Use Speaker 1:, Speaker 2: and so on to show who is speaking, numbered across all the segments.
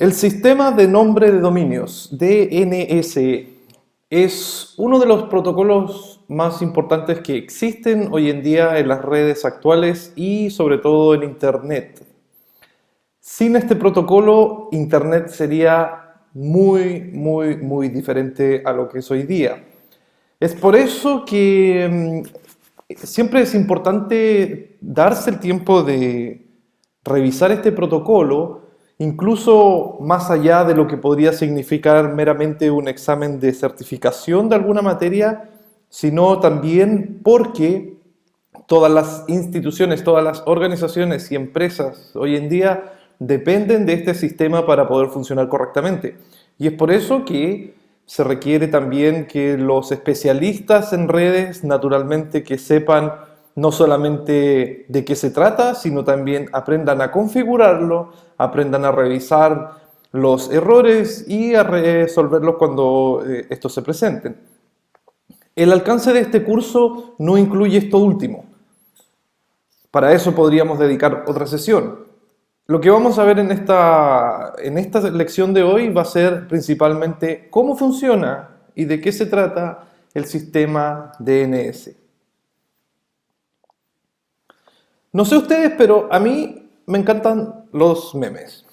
Speaker 1: El sistema de nombre de dominios, DNS, es uno de los protocolos más importantes que existen hoy en día en las redes actuales y sobre todo en Internet. Sin este protocolo, Internet sería muy diferente a lo que es hoy día. Es por eso que siempre es importante darse el tiempo de revisar este protocolo, incluso más allá de lo que podría significar meramente un examen de certificación de alguna materia, sino también porque todas las instituciones, todas las organizaciones y empresas hoy en día dependen de este sistema para poder funcionar correctamente. Y es por eso que se requiere también que los especialistas en redes, naturalmente, que sepan no solamente de qué se trata, sino también aprendan a configurarlo, aprendan a revisar los errores y a resolverlos cuando estos se presenten. El alcance de este curso no incluye esto último. Para eso podríamos dedicar otra sesión. Lo que vamos a ver en esta lección de hoy va a ser principalmente cómo funciona y de qué se trata el sistema DNS. No sé ustedes, pero a mí me encantan los memes.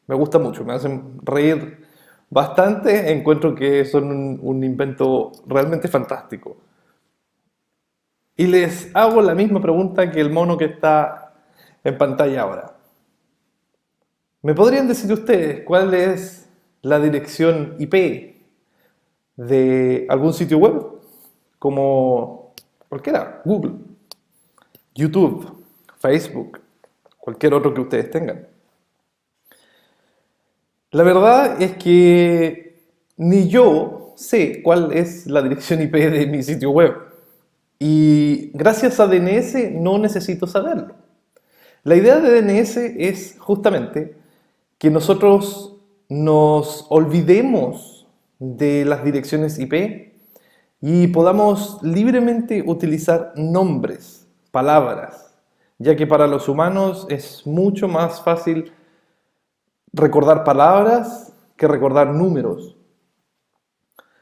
Speaker 1: Me gusta mucho, me hacen reír bastante. Encuentro que son un invento realmente fantástico. Y les hago la misma pregunta que el mono que está en pantalla ahora. ¿Me podrían decir ustedes cuál es la dirección IP de algún sitio web? Como cualquiera, Google, YouTube, Facebook, cualquier otro que ustedes tengan. La verdad es que ni yo sé cuál es la dirección IP de mi sitio web. Y gracias a DNS no necesito saberlo. La idea de DNS es justamente que nosotros nos olvidemos de las direcciones IP y podamos libremente utilizar nombres, palabras, ya que para los humanos es mucho más fácil recordar palabras que recordar números.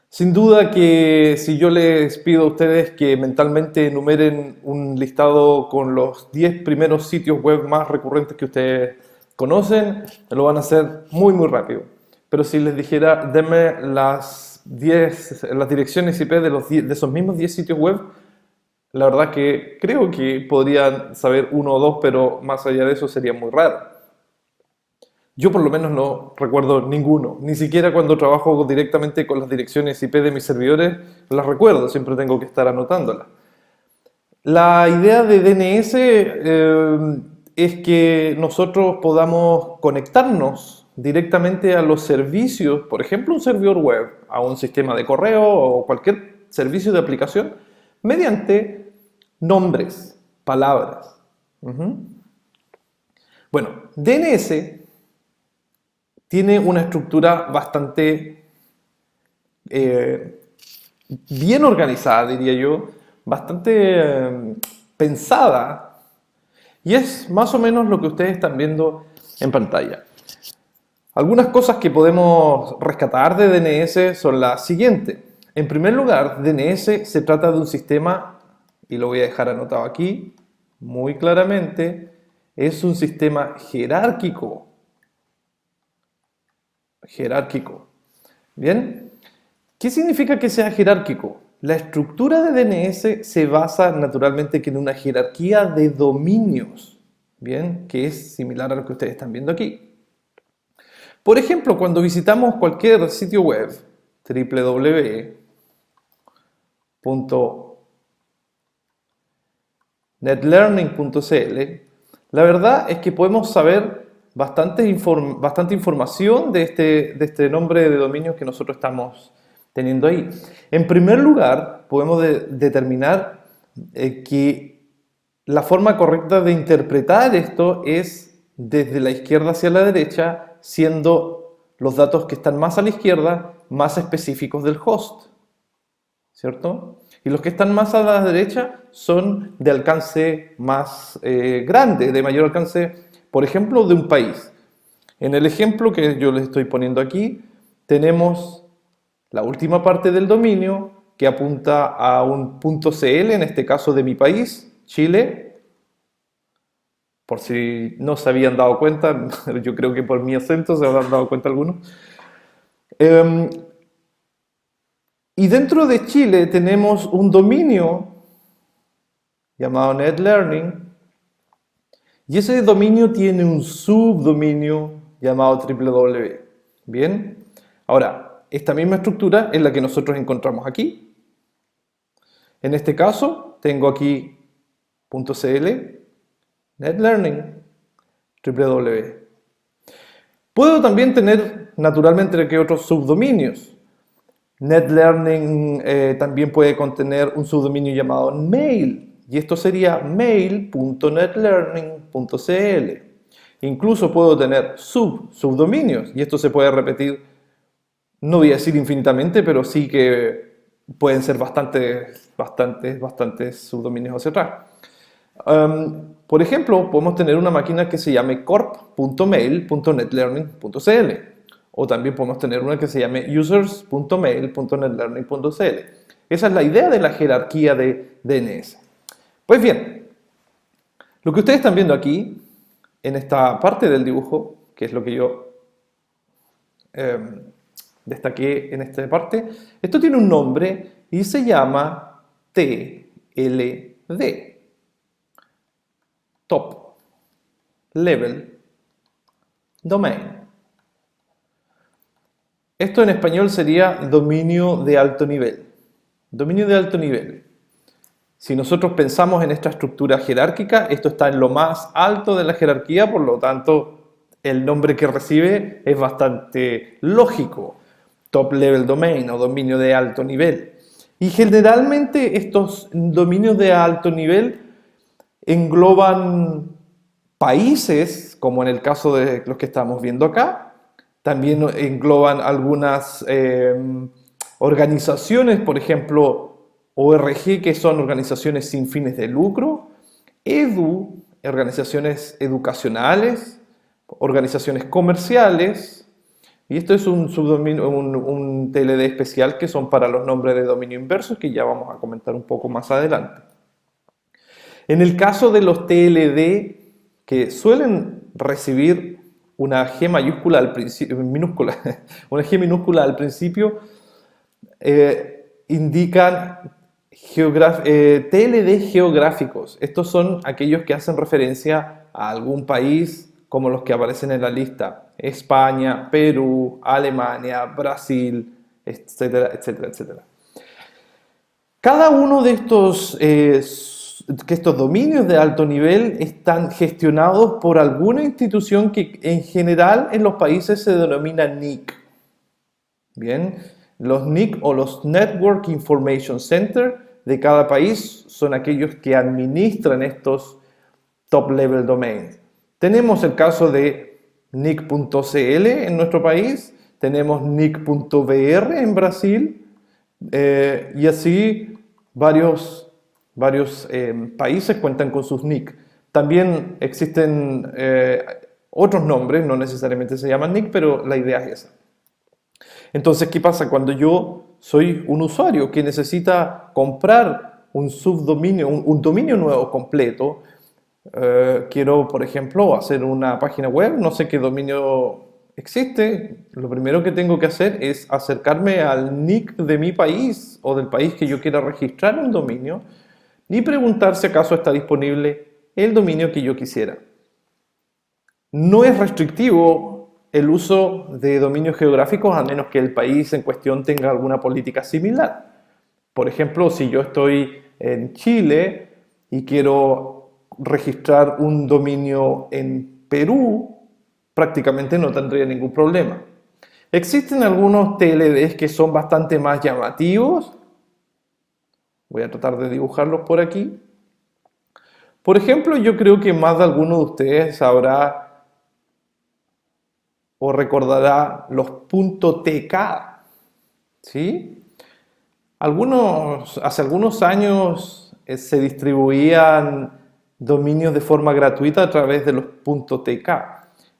Speaker 1: Sin duda que si yo les pido a ustedes que mentalmente enumeren un listado con los 10 primeros sitios web más recurrentes que ustedes conocen, lo van a hacer muy rápido. Pero si les dijera, denme las direcciones IP de esos mismos 10 sitios web, la verdad que creo que podrían saber uno o dos, pero más allá de eso sería muy raro. Yo por lo menos no recuerdo ninguno, ni siquiera cuando trabajo directamente con las direcciones IP de mis servidores las recuerdo, siempre tengo que estar anotándolas. La idea de DNS es que nosotros podamos conectarnos directamente a los servicios, por ejemplo un servidor web, a un sistema de correo o cualquier servicio de aplicación, mediante nombres, palabras. Bueno, DNS tiene una estructura bastante bien organizada, diría yo, bastante pensada, y es más o menos lo que ustedes están viendo en pantalla. Algunas cosas que podemos rescatar de DNS son las siguientes. En primer lugar, DNS se trata de un sistema, y lo voy a dejar anotado aquí muy claramente, es un sistema jerárquico. Bien, ¿qué significa que sea jerárquico? La estructura de DNS se basa naturalmente en una jerarquía de dominios, bien, que es similar a lo que ustedes están viendo aquí. Por ejemplo, cuando visitamos cualquier sitio web, www.netlearning.cl, la verdad es que podemos saber bastante información de este nombre de dominio que nosotros estamos teniendo ahí. En primer lugar, podemos determinar que la forma correcta de interpretar esto es desde la izquierda hacia la derecha, siendo los datos que están más a la izquierda más específicos del host, ¿cierto? Y los que están más a la derecha son de alcance más grande, de mayor alcance, por ejemplo, de un país. En el ejemplo que yo les estoy poniendo aquí, tenemos la última parte del dominio que apunta a un .cl, en este caso de mi país, Chile. Por si no se habían dado cuenta, yo creo que por mi acento se habrán dado cuenta algunos. Y dentro de Chile tenemos un dominio llamado NetLearning, y ese dominio tiene un subdominio llamado www. Bien, ahora, esta misma estructura es la que nosotros encontramos aquí. En este caso, tengo aquí .cl, NetLearning, www. Puedo también tener, naturalmente, que otros subdominios. NetLearning también puede contener un subdominio llamado mail, y esto sería mail.netlearning.cl. Incluso puedo tener subdominios, y esto se puede repetir, no voy a decir infinitamente, pero sí que pueden ser bastantes subdominios hacia atrás. Por ejemplo, podemos tener una máquina que se llame corp.mail.netlearning.cl, o también podemos tener una que se llame users.mail.netlearning.cl. Esa es la idea de la jerarquía de DNS. Pues bien, lo que ustedes están viendo aquí, en esta parte del dibujo, que es lo que yo destaqué en esta parte, esto tiene un nombre y se llama TLD. Top Level Domain. Esto en español sería dominio de alto nivel. Dominio de alto nivel. Si nosotros pensamos en esta estructura jerárquica, esto está en lo más alto de la jerarquía, por lo tanto, el nombre que recibe es bastante lógico. Top Level Domain o dominio de alto nivel. Y generalmente estos dominios de alto nivel engloban países, como en el caso de los que estamos viendo acá. También engloban algunas organizaciones, por ejemplo, ORG, que son organizaciones sin fines de lucro, EDU, organizaciones educacionales, organizaciones comerciales, y esto es un subdominio, un TLD especial que son para los nombres de dominio inversos, que ya vamos a comentar un poco más adelante. En el caso de los TLD, que suelen recibir una G mayúscula al principio, minúscula, una G minúscula al principio, indican TLD geográficos. Estos son aquellos que hacen referencia a algún país, como los que aparecen en la lista: España, Perú, Alemania, Brasil, etcétera, etcétera, etcétera. Cada uno de estos dominios de alto nivel están gestionados por alguna institución que en general en los países se denomina NIC. Bien, los NIC o los Network Information Center de cada país son aquellos que administran estos top level domains. Tenemos el caso de NIC.cl en nuestro país, tenemos NIC.br en Brasil, y así varios países cuentan con sus NIC. También existen otros nombres, no necesariamente se llaman NIC, pero la idea es esa. Entonces, ¿qué pasa cuando yo soy un usuario que necesita comprar un subdominio, un dominio nuevo completo? Quiero, por ejemplo, hacer una página web, no sé qué dominio existe. Lo primero que tengo que hacer es acercarme al NIC de mi país o del país que yo quiera registrar un dominio y preguntar si acaso está disponible el dominio que yo quisiera. No es restrictivo el uso de dominios geográficos a menos que el país en cuestión tenga alguna política similar. Por ejemplo, si yo estoy en Chile y quiero registrar un dominio en Perú, prácticamente no tendría ningún problema. Existen algunos TLDs que son bastante más llamativos. Voy a tratar de dibujarlos por aquí. Por ejemplo, yo creo que más de alguno de ustedes sabrá o recordará los .tk, ¿sí? Hace algunos años se distribuían dominios de forma gratuita a través de los .tk.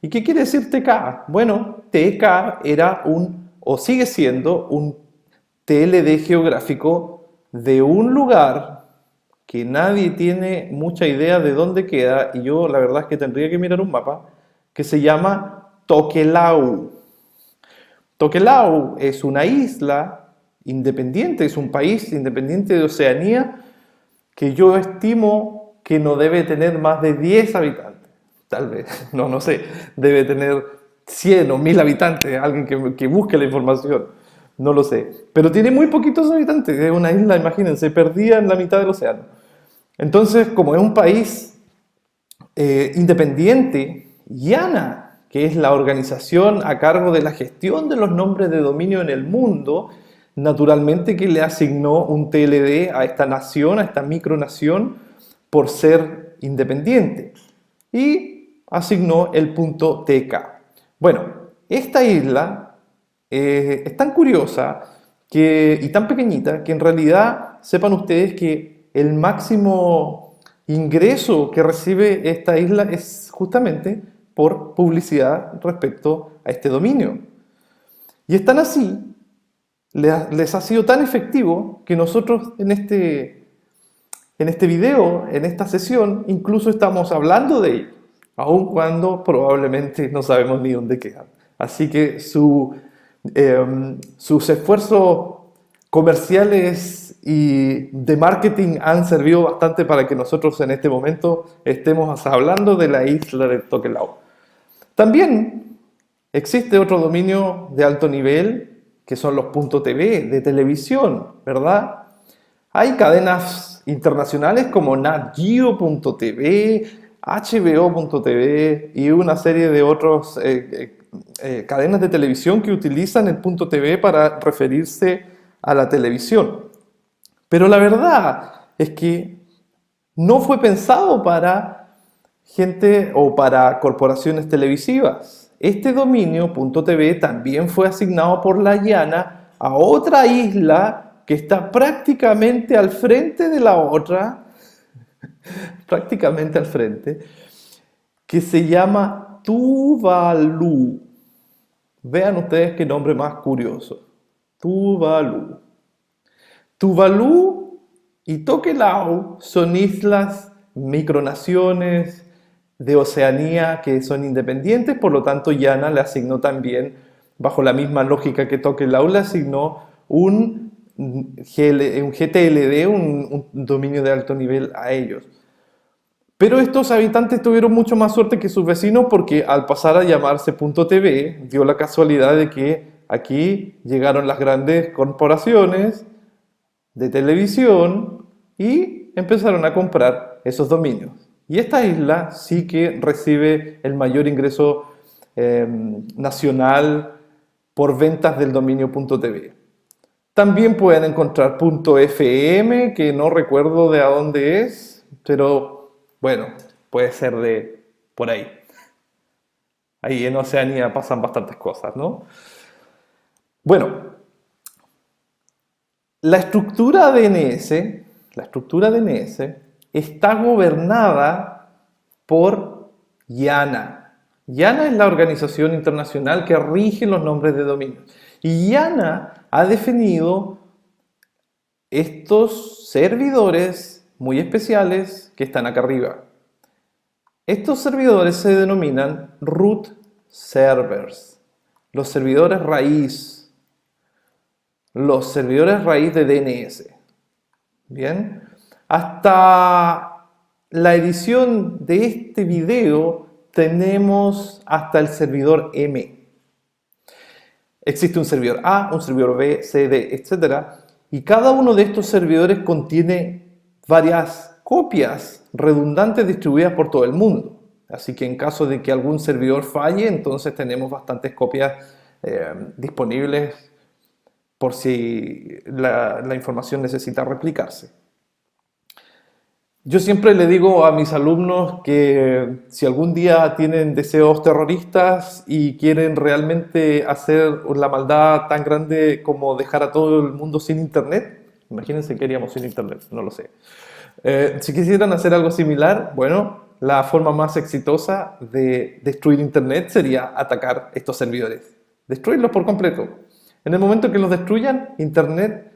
Speaker 1: ¿Y qué quiere decir TK? Bueno, TK era o sigue siendo un TLD geográfico de un lugar que nadie tiene mucha idea de dónde queda, y yo la verdad es que tendría que mirar un mapa, que se llama Tokelau. Tokelau es una isla independiente, es un país independiente de Oceanía que yo estimo que no debe tener más de 10 habitantes. Tal vez, no sé, debe tener 100 o 1000 habitantes, alguien que busque la información, no lo sé. Pero tiene muy poquitos habitantes, es una isla, imagínense, perdida en la mitad del océano. Entonces, como es un país independiente, IANA, que es la organización a cargo de la gestión de los nombres de dominio en el mundo, naturalmente que le asignó un TLD a esta nación, a esta micronación, por ser independiente. Y asignó el punto TK. Bueno, esta isla es tan curiosa y tan pequeñita que en realidad sepan ustedes que el máximo ingreso que recibe esta isla es justamente por publicidad respecto a este dominio. Y están así, les ha sido tan efectivo que nosotros en este video, en esta sesión, incluso estamos hablando de ello, aun cuando probablemente no sabemos ni dónde quedan. Así que sus esfuerzos comerciales y de marketing han servido bastante para que nosotros en este momento estemos hablando de la isla de Tokelau. También existe otro dominio de alto nivel que son los .tv de televisión, ¿verdad? Hay cadenas internacionales como NatGeo.tv, HBO.tv y una serie de otras cadenas de televisión que utilizan el .tv para referirse a la televisión. Pero la verdad es que no fue pensado para gente o para corporaciones televisivas. Este dominio .tv también fue asignado por la IANA a otra isla que está prácticamente al frente de la otra, prácticamente al frente, que se llama Tuvalu. Vean ustedes qué nombre más curioso. Tuvalu. Tuvalu y Tokelau son islas, micronaciones de Oceanía que son independientes, por lo tanto IANA le asignó también, bajo la misma lógica que Tokelau, le asignó un GTLD, un dominio de alto nivel a ellos. Pero estos habitantes tuvieron mucho más suerte que sus vecinos porque al pasar a llamarse .tv, dio la casualidad de que aquí llegaron las grandes corporaciones de televisión y empezaron a comprar esos dominios. Y esta isla sí que recibe el mayor ingreso nacional por ventas del dominio .tv. También pueden encontrar .fm, que no recuerdo de a dónde es, pero bueno, puede ser de por ahí. Ahí en Oceanía pasan bastantes cosas, ¿no? Bueno, la estructura DNS está gobernada por IANA. IANA es la organización internacional que rige los nombres de dominio. Y IANA ha definido estos servidores muy especiales que están acá arriba. Estos servidores se denominan root servers, los servidores raíz de DNS. Bien, hasta la edición de este video tenemos hasta el servidor M. Existe un servidor A, un servidor B, C, D, etc. Y cada uno de estos servidores contiene varias copias redundantes distribuidas por todo el mundo. Así que en caso de que algún servidor falle, entonces tenemos bastantes copias disponibles por si la información necesita replicarse. Yo siempre le digo a mis alumnos que si algún día tienen deseos terroristas y quieren realmente hacer la maldad tan grande como dejar a todo el mundo sin internet, imagínense qué haríamos sin internet, no lo sé. Si quisieran hacer algo similar, bueno, la forma más exitosa de destruir Internet sería atacar estos servidores, destruirlos por completo. En el momento que los destruyan, Internet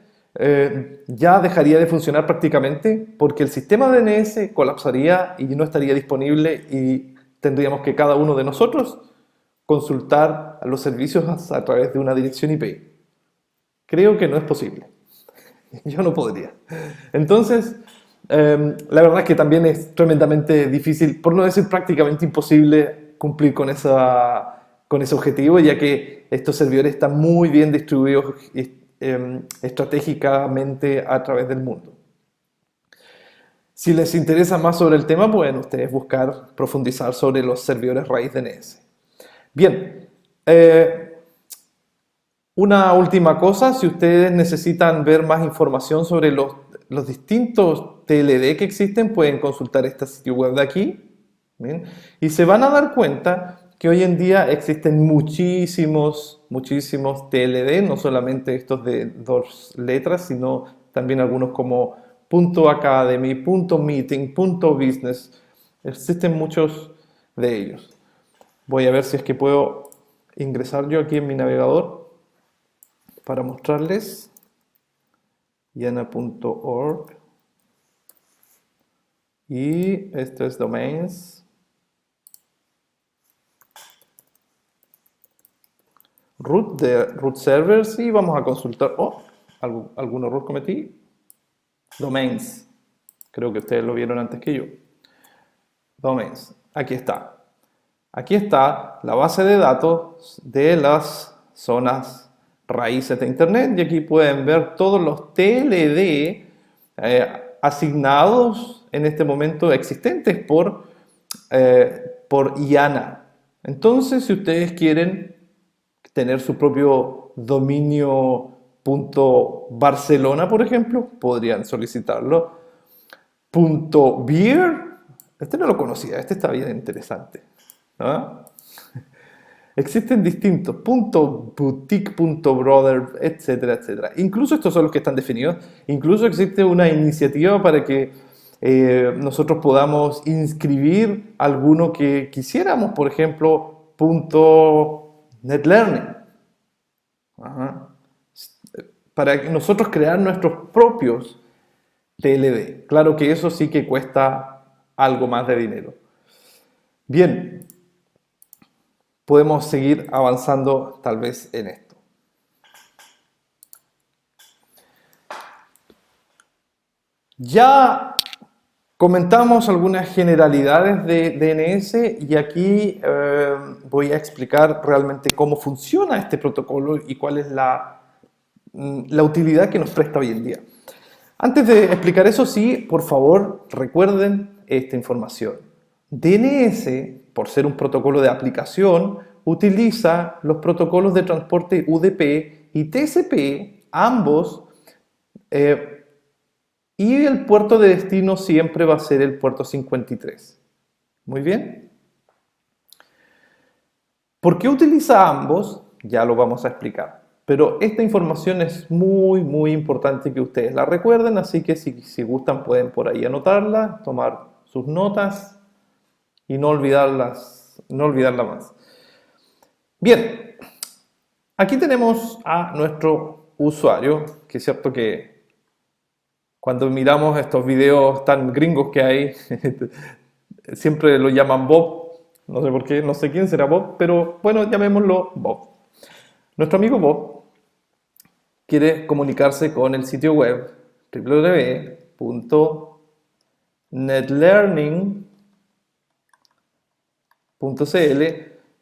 Speaker 1: ya dejaría de funcionar prácticamente porque el sistema DNS colapsaría y no estaría disponible y tendríamos que cada uno de nosotros consultar a los servicios a través de una dirección IP. Creo que no es posible. Yo no podría. Entonces, la verdad es que también es tremendamente difícil, por no decir prácticamente imposible, cumplir con ese objetivo, ya que estos servidores están muy bien distribuidos estratégicamente a través del mundo. Si les interesa más sobre el tema, pueden ustedes buscar profundizar sobre los servidores raíz DNS. Bien, una última cosa, si ustedes necesitan ver más información sobre los distintos TLD que existen, pueden consultar este sitio web de aquí. ¿Bien? Y se van a dar cuenta que hoy en día existen muchísimos TLD, no solamente estos de 2 letras, sino también algunos como .academy, .meeting, .business. Existen muchos de ellos. Voy a ver si es que puedo ingresar yo aquí en mi navegador para mostrarles. yana.org y esto es domains. Root de root servers y vamos a consultar. Oh, algún error cometí. Domains. Creo que ustedes lo vieron antes que yo. Domains. Aquí está. Aquí está la base de datos de las zonas raíces de Internet y aquí pueden ver todos los TLD asignados en este momento existentes por IANA. Entonces, si ustedes quieren tener su propio dominio .barcelona, por ejemplo, podrían solicitarlo. .beer, este no lo conocía, este está bien interesante. ¿Ah? Existen distintos, .boutique, .brother, etcétera, etcétera. Incluso estos son los que están definidos. Incluso existe una iniciativa para que nosotros podamos inscribir alguno que quisiéramos, por ejemplo, .netlearning. Ajá. Para nosotros crear nuestros propios TLD. Claro que eso sí que cuesta algo más de dinero. Bien, podemos seguir avanzando tal vez en esto. Ya comentamos algunas generalidades de DNS y aquí voy a explicar realmente cómo funciona este protocolo y cuál es la utilidad que nos presta hoy en día. Antes de explicar eso, sí, por favor, recuerden esta información. DNS, por ser un protocolo de aplicación, utiliza los protocolos de transporte UDP y TCP, ambos, y el puerto de destino siempre va a ser el puerto 53. Muy bien. ¿Por qué utiliza ambos? Ya lo vamos a explicar. Pero esta información es muy importante que ustedes la recuerden, así que si gustan pueden por ahí anotarla, tomar sus notas y no olvidarla más. Bien, aquí tenemos a nuestro usuario, que es cierto que cuando miramos estos videos tan gringos que hay, siempre lo llaman Bob, no sé por qué, no sé quién será Bob, pero bueno, llamémoslo Bob. Nuestro amigo Bob quiere comunicarse con el sitio web www.netlearning.cl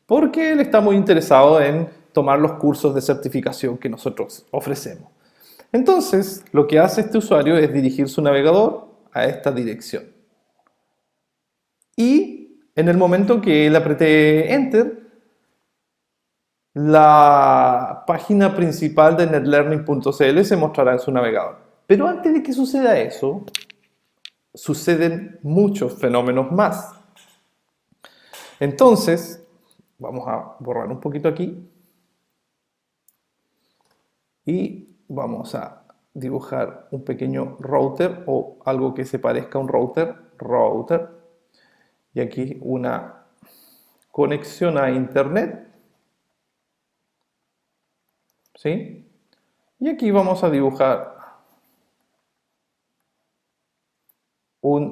Speaker 1: porque él está muy interesado en tomar los cursos de certificación que nosotros ofrecemos. Entonces, lo que hace este usuario es dirigir su navegador a esta dirección. Y en el momento que él apriete Enter, la página principal de netlearning.cl se mostrará en su navegador. Pero antes de que suceda eso, suceden muchos fenómenos más. Entonces, vamos a borrar un poquito aquí y vamos a dibujar un pequeño router o algo que se parezca a un router. y aquí una conexión a internet, ¿sí? Y aquí vamos a dibujar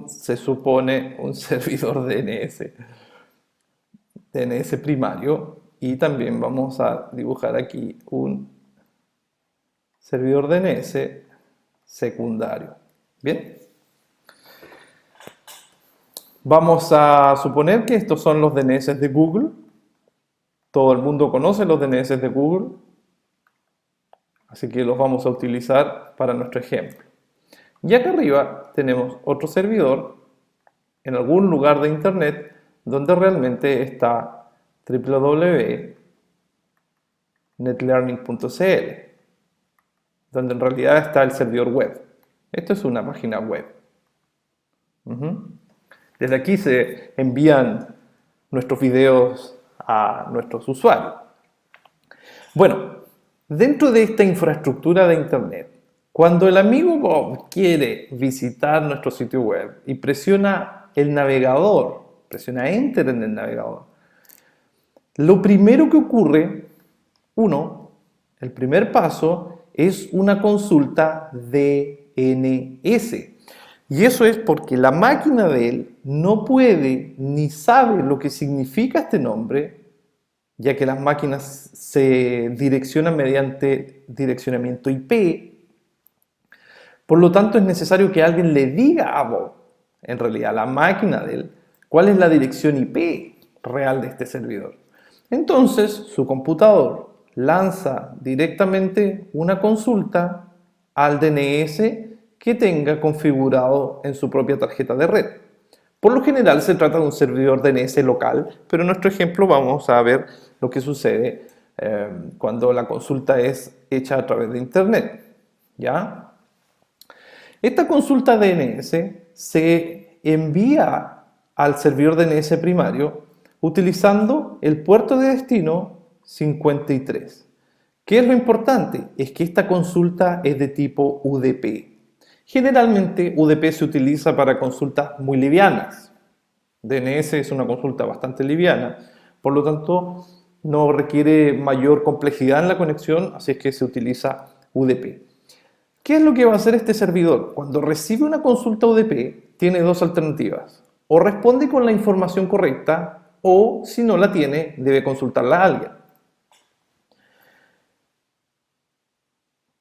Speaker 1: se supone, un servidor DNS primario, y también vamos a dibujar aquí un servidor DNS secundario. Bien, vamos a suponer que estos son los DNS de Google. Todo el mundo conoce los DNS de Google, así que los vamos a utilizar para nuestro ejemplo. Y acá arriba tenemos otro servidor en algún lugar de internet donde realmente está www.netlearning.cl, donde en realidad está el servidor web. Esto es una página web. Desde aquí se envían nuestros videos a nuestros usuarios. Bueno, dentro de esta infraestructura de internet, cuando el amigo Bob quiere visitar nuestro sitio web y presiona el navegador, presiona Enter en el navegador, lo primero que ocurre, el primer paso es una consulta DNS. Y eso es porque la máquina de él no puede ni sabe lo que significa este nombre, ya que las máquinas se direccionan mediante direccionamiento IP. Por lo tanto, es necesario que alguien le diga a Bob, en realidad a la máquina de él, cuál es la dirección IP real de este servidor. Entonces, su computador lanza directamente una consulta al DNS que tenga configurado en su propia tarjeta de red. Por lo general se trata de un servidor DNS local, pero en nuestro ejemplo vamos a ver lo que sucede cuando la consulta es hecha a través de internet. ¿Ya? Esta consulta DNS se envía al servidor DNS primario utilizando el puerto de destino 53. ¿Qué es lo importante? Es que esta consulta es de tipo UDP. Generalmente UDP se utiliza para consultas muy livianas. DNS es una consulta bastante liviana, por lo tanto no requiere mayor complejidad en la conexión, así es que se utiliza UDP. ¿Qué es lo que va a hacer este servidor? Cuando recibe una consulta UDP, tiene dos alternativas. O responde con la información correcta, o si no la tiene, debe consultarla a alguien.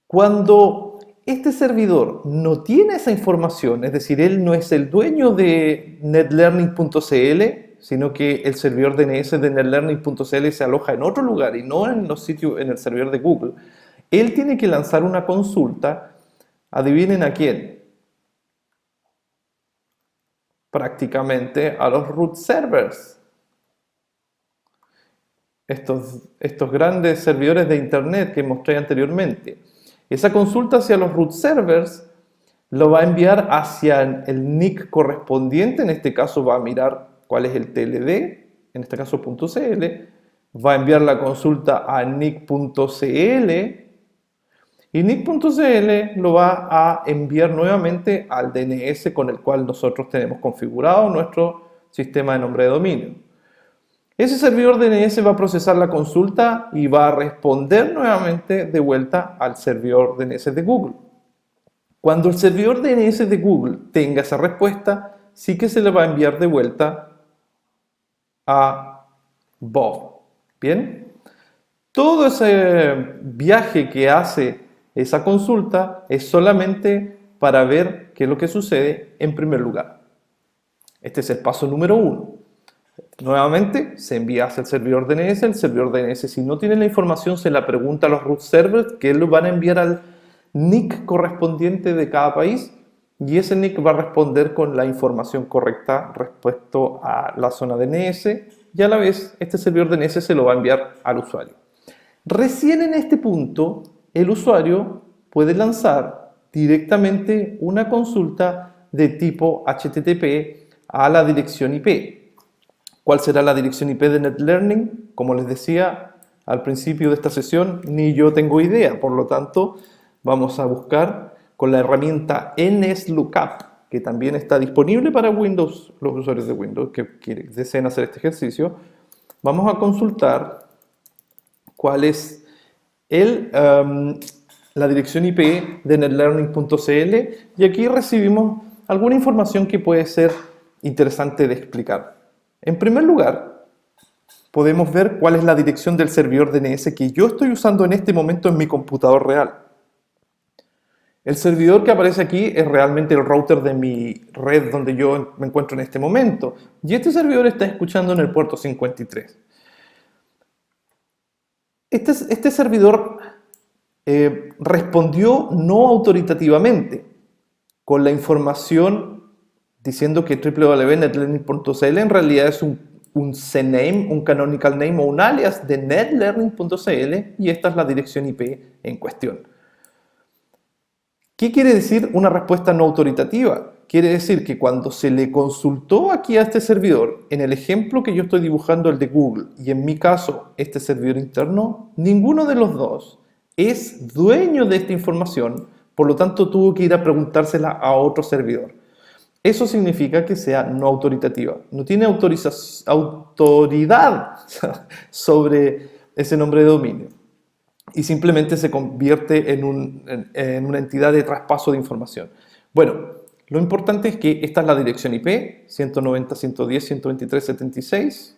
Speaker 1: Cuando este servidor no tiene esa información, es decir, él no es el dueño de netlearning.cl, sino que el servidor DNS de netlearning.cl se aloja en otro lugar y no en los sitios, en el servidor de Google, él tiene que lanzar una consulta. ¿Adivinen a quién? Prácticamente a los root servers. Estos grandes servidores de internet que mostré anteriormente. Esa consulta hacia los root servers lo va a enviar hacia el NIC correspondiente. En este caso va a mirar cuál es el TLD, en este caso .cl. Va a enviar la consulta a NIC.cl. Y NIC.cl lo va a enviar nuevamente al DNS con el cual nosotros tenemos configurado nuestro sistema de nombre de dominio. Ese servidor DNS va a procesar la consulta y va a responder nuevamente de vuelta al servidor DNS de Google. Cuando el servidor DNS de Google tenga esa respuesta, sí que se le va a enviar de vuelta a Bob. ¿Bien? Todo ese viaje que hace esa consulta es solamente para ver qué es lo que sucede en primer lugar. Este es el paso número 1. Nuevamente se envía hacia el servidor DNS. El servidor DNS, si no tiene la información, se la pregunta a los root servers, que lo van a enviar al NIC correspondiente de cada país, y ese NIC va a responder con la información correcta respecto a la zona DNS, y a la vez este servidor DNS se lo va a enviar al usuario. Recién en este punto el usuario puede lanzar directamente una consulta de tipo HTTP a la dirección IP. ¿Cuál será la dirección IP de NetLearning? Como les decía al principio de esta sesión, ni yo tengo idea. Por lo tanto, vamos a buscar con la herramienta NSLOOKUP. que también está disponible para Windows, los usuarios de Windows que deseen hacer este ejercicio, vamos a consultar cuál es la dirección IP de netlearning.cl y aquí recibimos alguna información que puede ser interesante de explicar. En primer lugar, podemos ver cuál es la dirección del servidor DNS que yo estoy usando en este momento en mi computador real. El servidor que aparece aquí es realmente el router de mi red donde yo me encuentro en este momento. Y este servidor está escuchando en el puerto 53. Este servidor respondió no autoritativamente con la información diciendo que www.netlearning.cl en realidad es un CNAME, un canonical name o un alias de netlearning.cl y esta es la dirección IP en cuestión. ¿Qué quiere decir una respuesta no autoritativa? Quiere decir que cuando se le consultó aquí a este servidor, en el ejemplo que yo estoy dibujando, el de Google, y en mi caso, este servidor interno, ninguno de los dos es dueño de esta información, por lo tanto tuvo que ir a preguntársela a otro servidor. Eso significa que sea no autoritativa. No tiene autoridad sobre ese nombre de dominio. Y simplemente se convierte en una entidad de traspaso de información. Bueno, lo importante es que esta es la dirección IP, 190.110.123.76,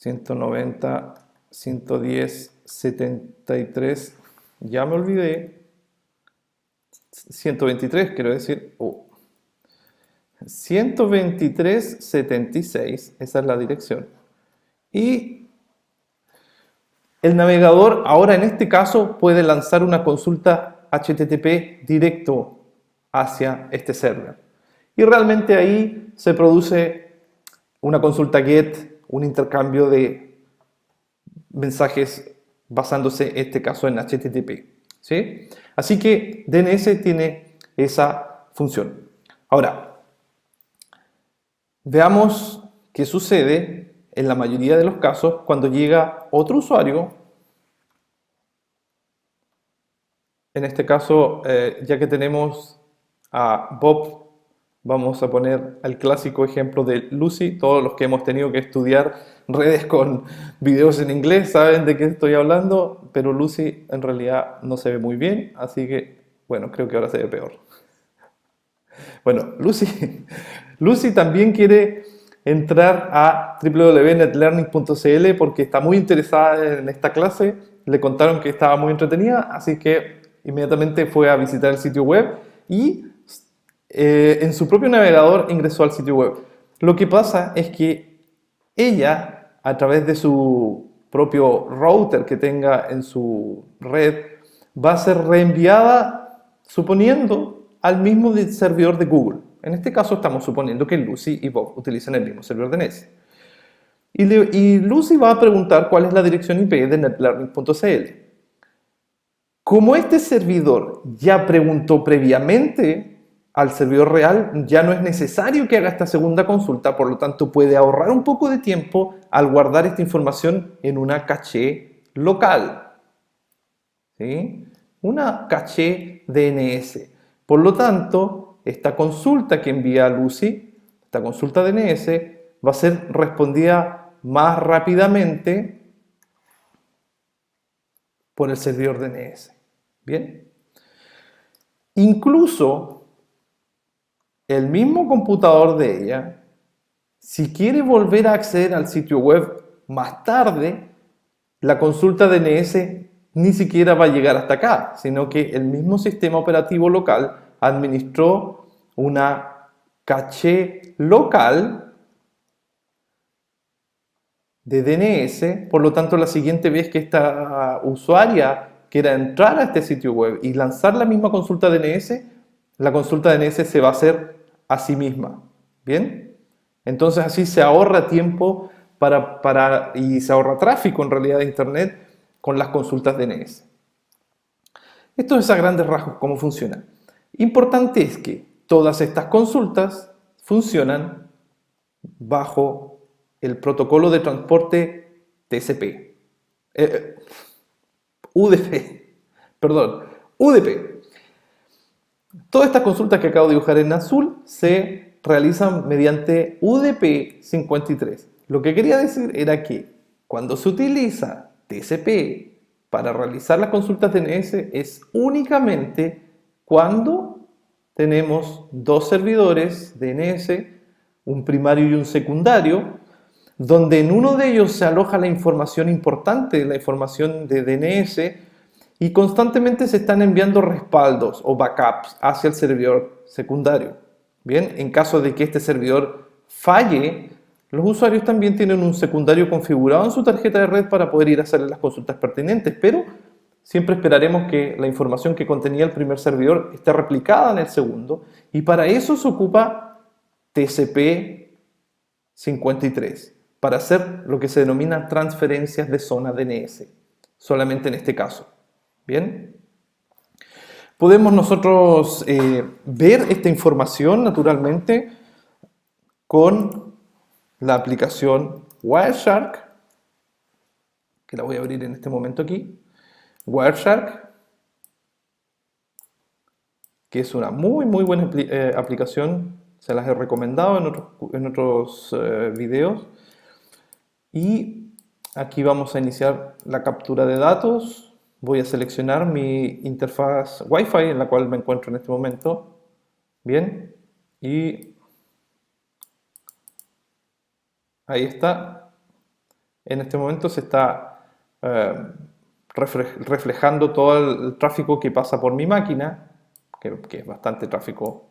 Speaker 1: 190.110.73, ya me olvidé, 123 quiero decir, 123.76, esa es la dirección. Y el navegador ahora en este caso puede lanzar una consulta HTTP directo hacia este server. Y realmente ahí se produce una consulta GET, un intercambio de mensajes basándose en este caso en HTTP. ¿Sí? Así que DNS tiene esa función. Ahora, veamos qué sucede en la mayoría de los casos cuando llega otro usuario. En este caso, ya que tenemos a Bob, vamos a poner el clásico ejemplo de Lucy. Todos los que hemos tenido que estudiar redes con videos en inglés saben de qué estoy hablando, pero Lucy en realidad no se ve muy bien, así que, bueno, creo que ahora se ve peor. Bueno, Lucy también quiere entrar a www.netlearning.cl porque está muy interesada en esta clase. Le contaron que estaba muy entretenida, así que inmediatamente fue a visitar el sitio web y en su propio navegador ingresó al sitio web. Lo que pasa es que ella, a través de su propio router que tenga en su red, va a ser reenviada, suponiendo, al mismo servidor de Google. En este caso estamos suponiendo que Lucy y Bob utilizan el mismo servidor DNS. Y Lucy va a preguntar cuál es la dirección IP de netlearning.cl. Como este servidor ya preguntó previamente al servidor real, ya no es necesario que haga esta segunda consulta, por lo tanto puede ahorrar un poco de tiempo al guardar esta información en una caché local. ¿Sí? Una caché DNS. Por lo tanto, esta consulta que envía Lucy, esta consulta DNS, va a ser respondida más rápidamente por el servidor DNS. Bien. Incluso el mismo computador de ella, si quiere volver a acceder al sitio web más tarde, la consulta DNS ni siquiera va a llegar hasta acá, sino que el mismo sistema operativo local administró una caché local de DNS, por lo tanto la siguiente vez que esta usuaria quiera entrar a este sitio web y lanzar la misma consulta DNS, la consulta DNS se va a hacer a sí misma. ¿Bien? Entonces así se ahorra tiempo y se ahorra tráfico en realidad de Internet con las consultas DNS. Esto es a grandes rasgos cómo funciona. Importante es que todas estas consultas funcionan bajo el protocolo de transporte TCP. UDP. Todas estas consultas que acabo de dibujar en azul se realizan mediante UDP 53. Lo que quería decir era que cuando se utiliza TCP para realizar las consultas DNS es únicamente cuando tenemos dos servidores DNS, un primario y un secundario, donde en uno de ellos se aloja la información importante, la información de DNS, y constantemente se están enviando respaldos o backups hacia el servidor secundario. Bien, en caso de que este servidor falle, los usuarios también tienen un secundario configurado en su tarjeta de red para poder ir a hacer las consultas pertinentes, pero siempre esperaremos que la información que contenía el primer servidor esté replicada en el segundo, y para eso se ocupa TCP/53, para hacer lo que se denomina transferencias de zona DNS, solamente en este caso. Bien, podemos nosotros ver esta información naturalmente con la aplicación Wireshark, que la voy a abrir en este momento aquí. Wireshark, que es una muy buena aplicación, se las he recomendado en otros videos. Y aquí vamos a iniciar la captura de datos. Voy a seleccionar mi interfaz Wi-Fi en la cual me encuentro en este momento. Bien, y ahí está. En este momento se está reflejando todo el tráfico que pasa por mi máquina, que es bastante tráfico,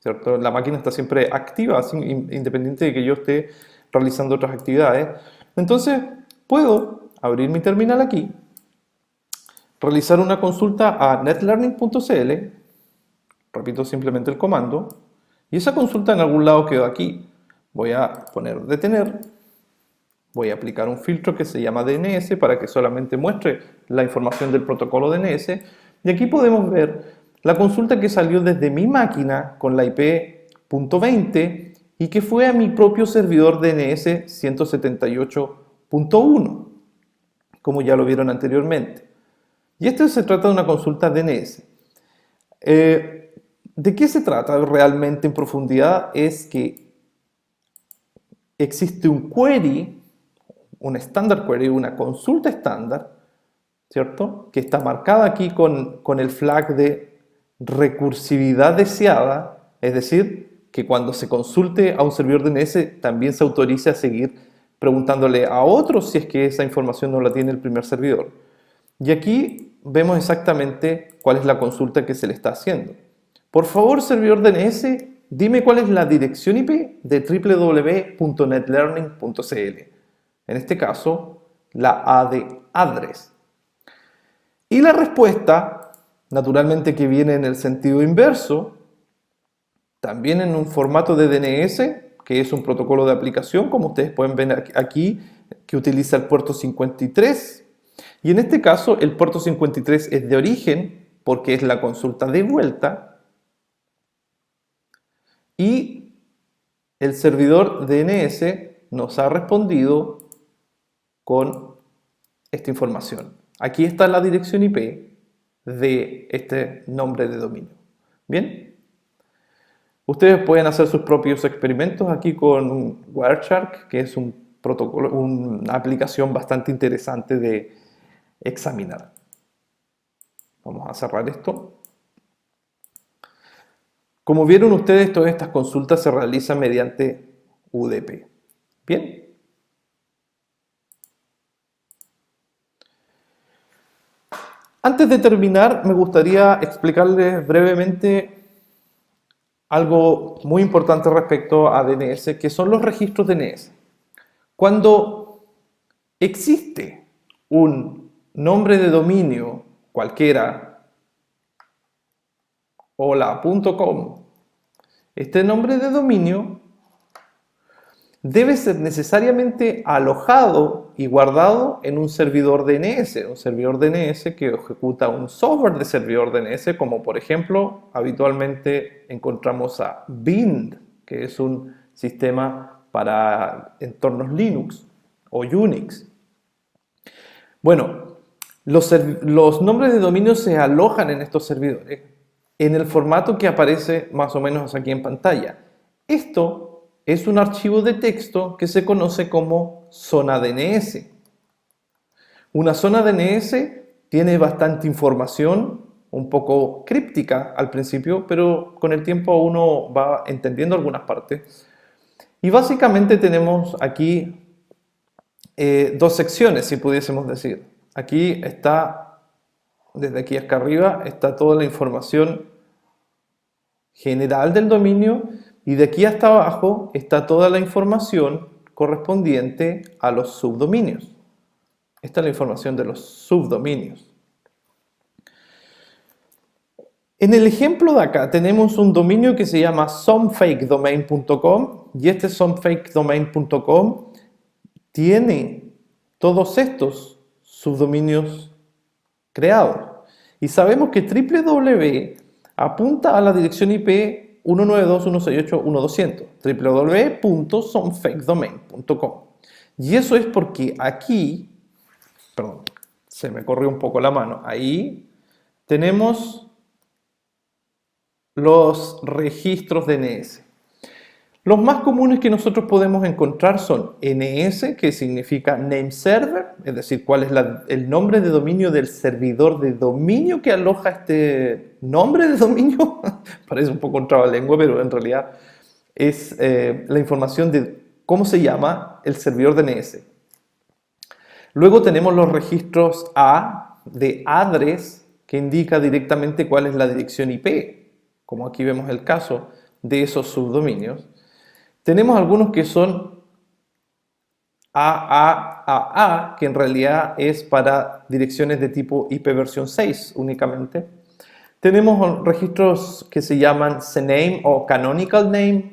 Speaker 1: ¿cierto? La máquina está siempre activa, independiente de que yo esté realizando otras actividades. Entonces, puedo abrir mi terminal aquí, realizar una consulta a netlearning.cl, repito simplemente el comando, y esa consulta en algún lado quedó aquí. Voy a poner detener, voy a aplicar un filtro que se llama DNS para que solamente muestre la información del protocolo DNS, y aquí podemos ver la consulta que salió desde mi máquina con la IP .20 y que fue a mi propio servidor DNS 178.1, como ya lo vieron anteriormente. Y esto se trata de una consulta DNS. ¿De qué se trata realmente en profundidad? Es que existe un query, un standard query, una consulta estándar, ¿cierto? Que está marcada aquí con el flag de recursividad deseada, es decir, que cuando se consulte a un servidor DNS también se autorice a seguir preguntándole a otros si es que esa información no la tiene el primer servidor. Y aquí vemos exactamente cuál es la consulta que se le está haciendo. Por favor, servidor DNS, dime cuál es la dirección IP de www.netlearning.cl. En este caso, la A de address. Y la respuesta, naturalmente que viene en el sentido inverso, también en un formato de DNS, que es un protocolo de aplicación, como ustedes pueden ver aquí, que utiliza el puerto 53. Y en este caso, el puerto 53 es de origen, porque es la consulta de vuelta. Y el servidor DNS nos ha respondido con esta información. Aquí está la dirección IP de este nombre de dominio. Bien, ustedes pueden hacer sus propios experimentos aquí con Wireshark, que es un protocolo, una aplicación bastante interesante de examinar. Vamos a cerrar esto. Como vieron ustedes, todas estas consultas se realizan mediante UDP. Bien. Antes de terminar, me gustaría explicarles brevemente algo muy importante respecto a DNS, que son los registros DNS. Cuando existe un nombre de dominio cualquiera, hola.com, este nombre de dominio debe ser necesariamente alojado y guardado en un servidor DNS que ejecuta un software de servidor DNS, como por ejemplo habitualmente encontramos a Bind, que es un sistema para entornos Linux o Unix. Bueno, los nombres de dominio se alojan en estos servidores en el formato que aparece más o menos aquí en pantalla. Esto es un archivo de texto que se conoce como zona DNS. Una zona DNS tiene bastante información, un poco críptica al principio, pero con el tiempo uno va entendiendo algunas partes. Y básicamente tenemos aquí dos secciones, si pudiésemos decir. Aquí está, desde aquí hasta arriba, está toda la información general del dominio y de aquí hasta abajo está toda la información correspondiente a los subdominios. Esta es la información de los subdominios. En el ejemplo de acá tenemos un dominio que se llama somefakedomain.com y este somefakedomain.com tiene todos estos subdominios creados. Y sabemos que www apunta a la dirección IP 192.168.1.200, www.somefakedomain.com. Y eso es porque aquí, perdón, se me corrió un poco la mano, ahí tenemos los registros DNS. Los más comunes que nosotros podemos encontrar son NS, que significa Name Server, es decir, cuál es el nombre de dominio del servidor de dominio que aloja este nombre de dominio. Parece un poco un trabalengua, pero en realidad es la información de cómo se llama el servidor DNS. Luego tenemos los registros A de address, que indica directamente cuál es la dirección IP, como aquí vemos el caso de esos subdominios. Tenemos algunos que son AAAA, que en realidad es para direcciones de tipo IP versión 6 únicamente. Tenemos registros que se llaman CNAME o Canonical Name,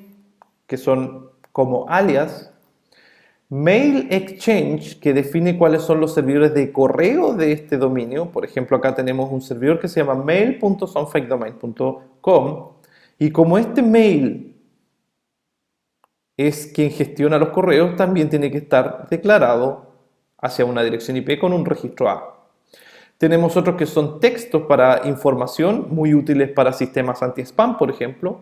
Speaker 1: que son como alias. Mail Exchange, que define cuáles son los servidores de correo de este dominio. Por ejemplo, acá tenemos un servidor que se llama mail.somefakedomain.com y como este mail es quien gestiona los correos, también tiene que estar declarado hacia una dirección IP con un registro A. Tenemos otros que son textos para información, muy útiles para sistemas anti-spam, por ejemplo.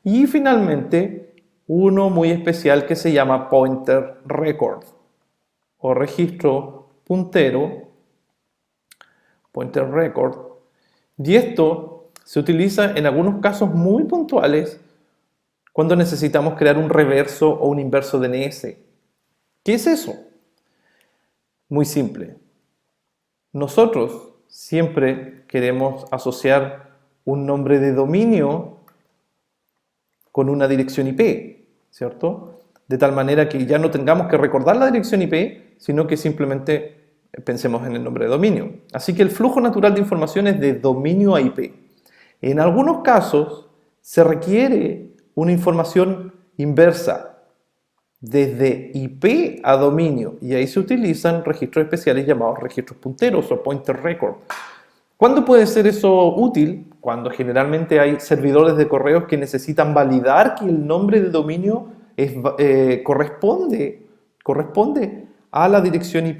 Speaker 1: Y finalmente, uno muy especial que se llama Pointer Record o registro puntero, Pointer Record. Y esto se utiliza en algunos casos muy puntuales cuando necesitamos crear un reverso o un inverso DNS. ¿Qué es eso? Muy simple. Nosotros siempre queremos asociar un nombre de dominio con una dirección IP, ¿cierto? De tal manera que ya no tengamos que recordar la dirección IP, sino que simplemente pensemos en el nombre de dominio. Así que el flujo natural de información es de dominio a IP. En algunos casos se requiere una información inversa desde IP a dominio y ahí se utilizan registros especiales llamados registros punteros o pointer record. ¿Cuándo puede ser eso útil? Cuando generalmente hay servidores de correos que necesitan validar que el nombre de dominio corresponde a la dirección IP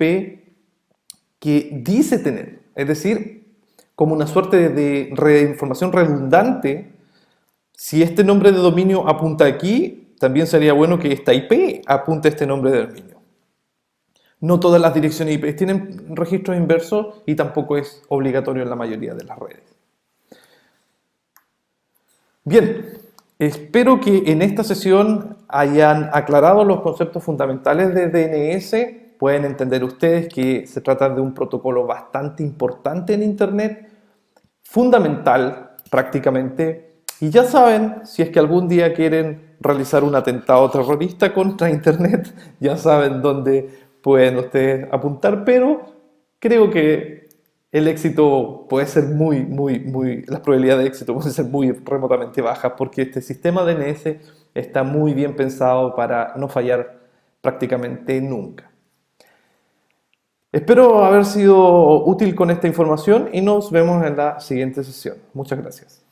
Speaker 1: que dice tener. Es decir, como una suerte de información redundante. Si este nombre de dominio apunta aquí, también sería bueno que esta IP apunte a este nombre de dominio. No todas las direcciones IP tienen registros inversos y tampoco es obligatorio en la mayoría de las redes. Bien, espero que en esta sesión hayan aclarado los conceptos fundamentales de DNS. Pueden entender ustedes que se trata de un protocolo bastante importante en Internet, fundamental prácticamente. Y ya saben, si es que algún día quieren realizar un atentado terrorista contra Internet, ya saben dónde pueden ustedes apuntar, pero creo que el éxito puede ser las probabilidades de éxito pueden ser muy remotamente bajas porque este sistema DNS está muy bien pensado para no fallar prácticamente nunca. Espero haber sido útil con esta información y nos vemos en la siguiente sesión. Muchas gracias.